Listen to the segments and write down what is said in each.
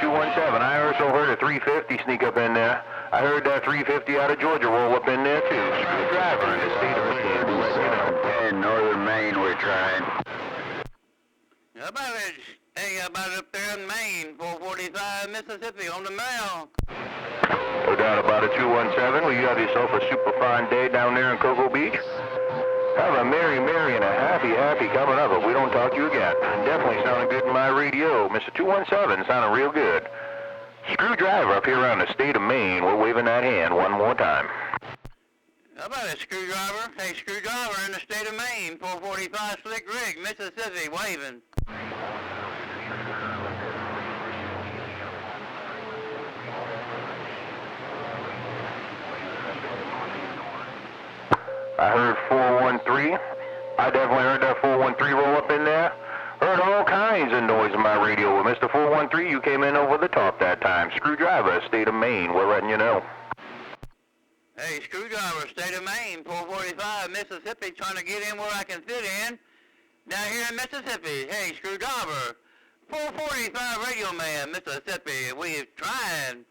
217. I also heard a 350 sneak up in there. I heard that 350 out of Georgia roll up in there too. Screwdriver in the state of Maine. In northern Maine, we're trying. How about it? Hey, how about up there in Maine, 445 Mississippi on the mail? No doubt about it, 217. Well, you have yourself a super fine day down there in Cocoa Beach. Have a merry and a happy coming up if we don't talk to you again. Definitely sounding good in my radio. Mr. 217 sounding real good. Screwdriver up here around the state of Maine. We're waving that hand one more time. How about it, Screwdriver? Hey, Screwdriver in the state of Maine, 445 Slick Rig, Mississippi, waving. I heard 413. I definitely heard that 413 roll up in there. Heard all kinds of noise in my radio. With Mr. 413, you came in over the top that time. Screwdriver, state of Maine, we're letting you know. Hey, Screwdriver, state of Maine, 445 Mississippi, trying to get in where I can fit in. Down here in Mississippi. Hey, Screwdriver, 445 Radioman, Mississippi, we're trying.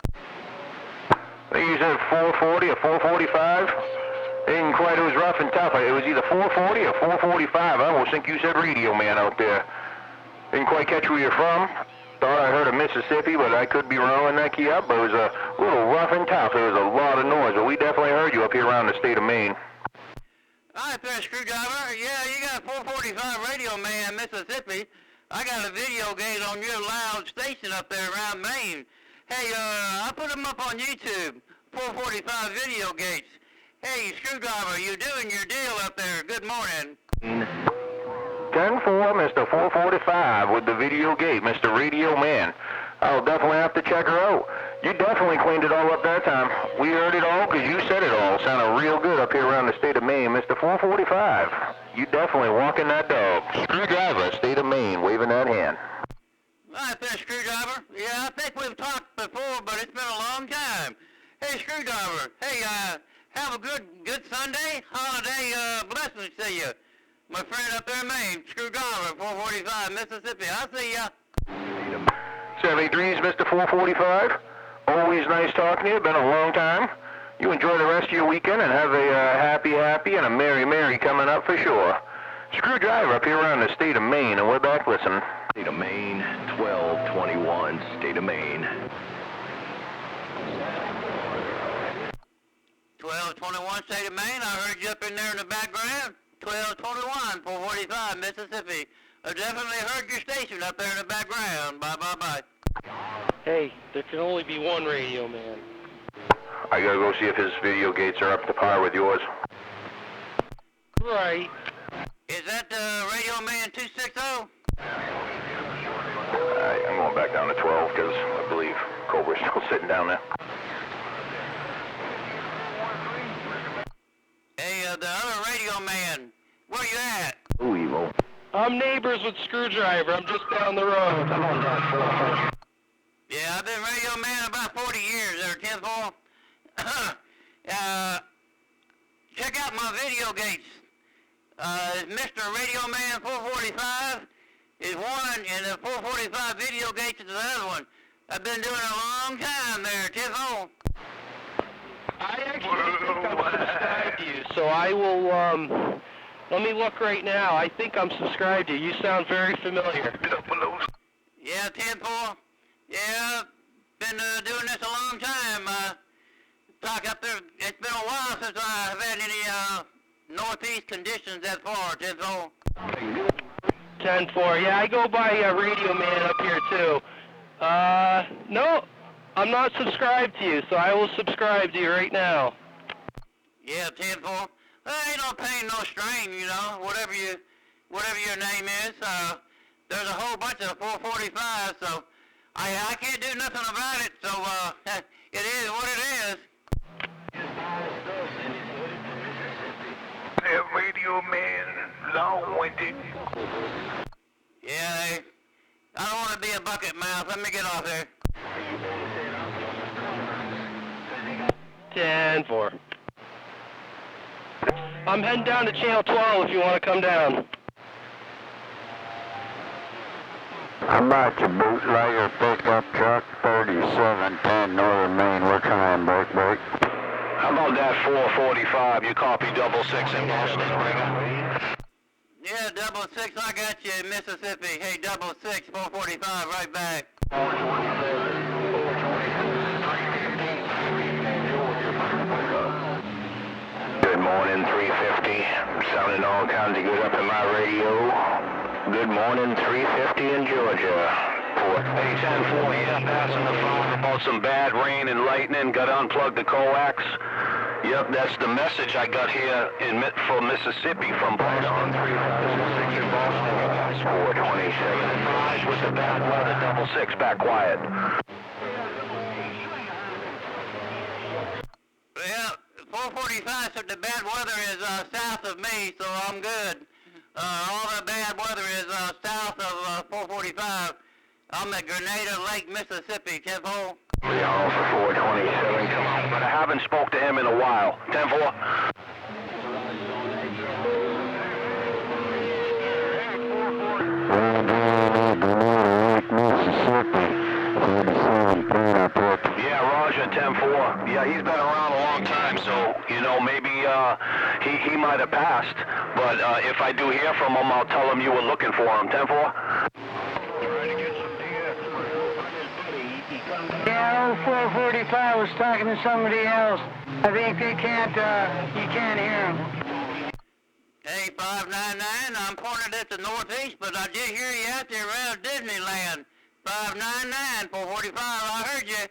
I think you said 440 or 445? Didn't quite, it was rough and tough. It was either 440 or 445. I almost think you said Radioman out there. Didn't quite catch where you're from. Thought I heard of Mississippi, but I could be rolling that key up. But it was a little rough and tough. There was a lot of noise, but we definitely heard you up here around the state of Maine. All right there, Screwdriver. Yeah, you got 445 Radioman, Mississippi. I got a video gate on your loud station up there around Maine. Hey, I put them up on YouTube, 445 video gates. Hey, Screwdriver, you doing your deal up there. Good morning. 10-4, Mr. 445 with the video gate, Mr. Radio Man. I'll definitely have to check her out. You definitely cleaned it all up that time. We heard it all because you said it all. Sounded real good up here around the state of Maine, Mr. 445. You definitely walking that dog. Screwdriver, state of Maine, waving that hand. All right there, Screwdriver. Yeah, I think we've talked before, but it's been a long time. Hey, Screwdriver. Hey, have a good Sunday. Holiday blessings to you. My friend up there in Maine, Screwdriver, 445 Mississippi. I'll see ya. 73's Mr. 445. Always nice talking to you. Been a long time. You enjoy the rest of your weekend and have a happy and a merry coming up for sure. Screwdriver up here around the state of Maine, and we're back listening. State of Maine, 1221, state of Maine. 1221 state of Maine. I heard you up in there in the background. 1221, 445 Mississippi. I definitely heard your station up there in the background. Bye. Hey, there can only be one Radio Man. I gotta go see if his video gates are up to par with yours. Right. Is that Radio Man 260? I'm going back down to 12 because I believe Cobra's still sitting down there. Hey, the other Radio Man, where you at? Ooh, evil. I'm neighbors with Screwdriver. I'm just down the road. Yeah, I've been Radio Man about 40 years there, 10-4. Check out my video gates. Mr. Radio Man 445 is one, and the 445 video gates is the other one. I've been doing it a long time there, 10-4. I actually think I'm subscribed to you, so I will, let me look right now. I think I'm subscribed to you. You sound very familiar. Yeah, 10-4. Yeah, been doing this a long time. Talk up there. It's been a while since I've had any northeast conditions that far, 10-4. 10-4. Yeah, I go by Radio Man up here too. No, I'm not subscribed to you, so I will subscribe to you right now. Yeah, 10-4. Well, ain't no pain, no strain, you know. Whatever your name is. There's a whole bunch of 445, so I can't do nothing about it. So it is what it is. That Radio Man, long-winded. Yeah, I don't want to be a bucket mouth. Let me get off there. 10-4. I'm heading down to channel 12 if you want to come down. How about your bootlegger pickup truck 3710 Northern Maine? We're trying break. How about that 445? You copy 66 in Boston, Yeah, 66, I got you in Mississippi. Hey, 66, 445, right back. Good morning, 350. Sounding all kinds of good up in my radio. Good morning, 350 in Georgia. Hey, 10-4, yeah, passing the phone about some bad rain and lightning. Got to unplug the coax. Yep, that's the message I got here from Mississippi, from Boston. On 356 in Boston, you guys 427 and 5 with the bad weather, 66, back quiet. Yeah, 445 said the bad weather is south of me, so I'm good. All the bad weather is south of 445. I'm at Grenada Lake, Mississippi, 10-4. Yeah, all for 427, come on. But I haven't spoke to him in a while. 10-4. Yeah, Roger, 10-4. Yeah, he's been around a long time, so, you know, maybe he might have passed. But if I do hear from him, I'll tell him you were looking for him. 10-4. Yeah, 445 was talking to somebody else. I think you can't hear him. Hey, 599, I'm pointed at the northeast, but I did hear you out there around Disneyland. 599, 445, I heard you.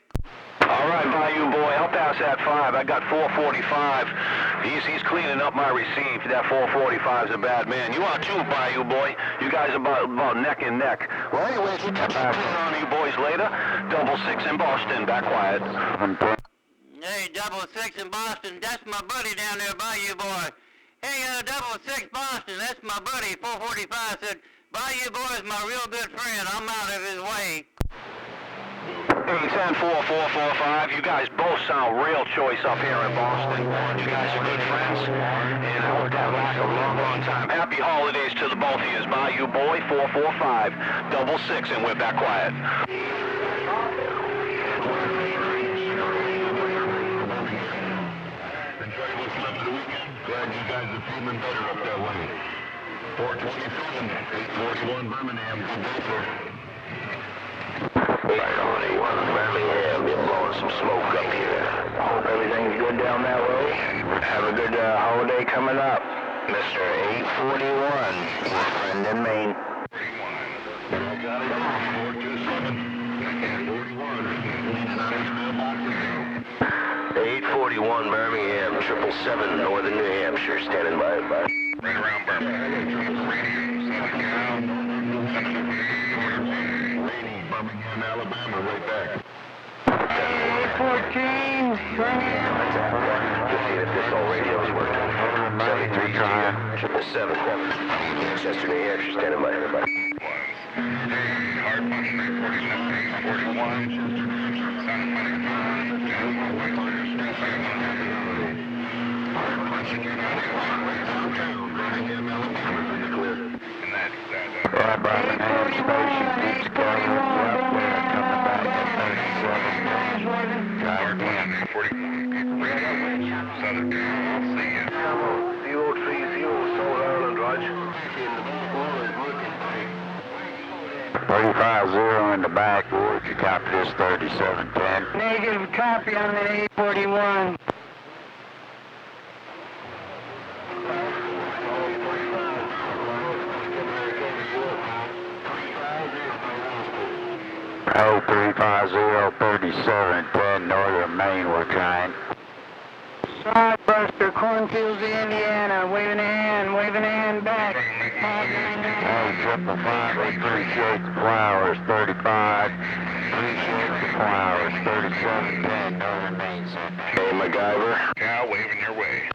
All right, Bayou boy, I'll pass that 5. I got 445. He's cleaning up my receipt. That 445 is a bad man. You are too, Bayou boy. You guys are about neck and neck. Well, anyways, we'll touch back on you boys later. 66 in Boston. Back quiet. Hey, 66 in Boston. That's my buddy down there, Bayou boy. Hey, 66 Boston. That's my buddy. 445 said, Bayou boy is my real good friend. I'm out of his way. Hey, 10-4-4-4-5. You guys both sound real choice up here in Boston. You guys are good friends, and I worked that back a long time. Happy holidays to the both of you. Bayou boy, 445, 66, and we're back quiet. Glad you guys are feeling better up that way. 427, 841 Birmingham, good day, sir. 841 Birmingham, you're blowing some smoke up here. Hope everything's good down that way. Have a good holiday coming up. Mr. 841, your friend in Maine. 841 Birmingham, 777 Northern New Hampshire, standing by. Right around Birmingham. Birmingham, Alabama, right back. 14, Birmingham. Just see if this whole radio is working. 73 here, 777. Chester, New Hampshire, standing by, everybody. Hard function, 847, 841, Chester, New Hampshire, sound funny. Hard function, Birmingham, Alabama, clear. And that's that. Birmingham Station keeps going up there, coming back at 37. Hard function, 841. Southern Cal, see ya. 030, South Island, Roger. 35-0 in the back, would you copy this 3710? Negative copy on the 841. Oh, 350-3710 Northern Maine, we're trying. Sodbuster, Cornfields, Indiana. Waving a hand back. Oh, 555, we appreciate the flowers, 35. Appreciate the flowers, 3710 Northern Maine. Hey, MacGyver. Cal, waving your way.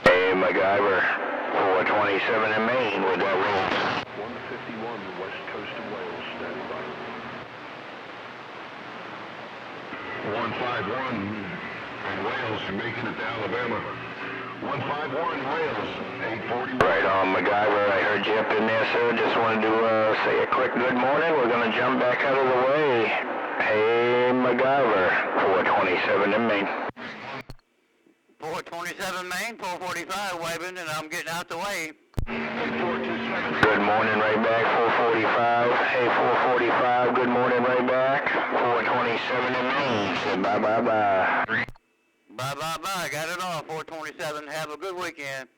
Hey, MacGyver. 427 in Maine with that roll. 151, the west coast of Wales, standing by. 151 in Wales, you're making it to Alabama. 151 rails, 840. Right on, MacGyver. I heard you up in there, sir. Just wanted to say a quick good morning. We're going to jump back out of the way. Hey, MacGyver. 427 in Maine. 427 Maine, 445 waving, and I'm getting out the way. Good morning, right back. 445. Hey, 445. Good morning, right back. 427 in Maine. Say bye-bye-bye. Bye-bye-bye. Got it all, 427. Have a good weekend.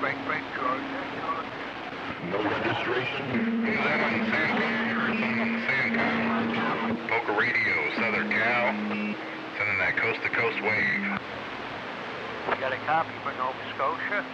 Break, George. No registration. Poker Radio, Southern Cal, sending that coast-to-coast wave. You got a copy for Nova Scotia?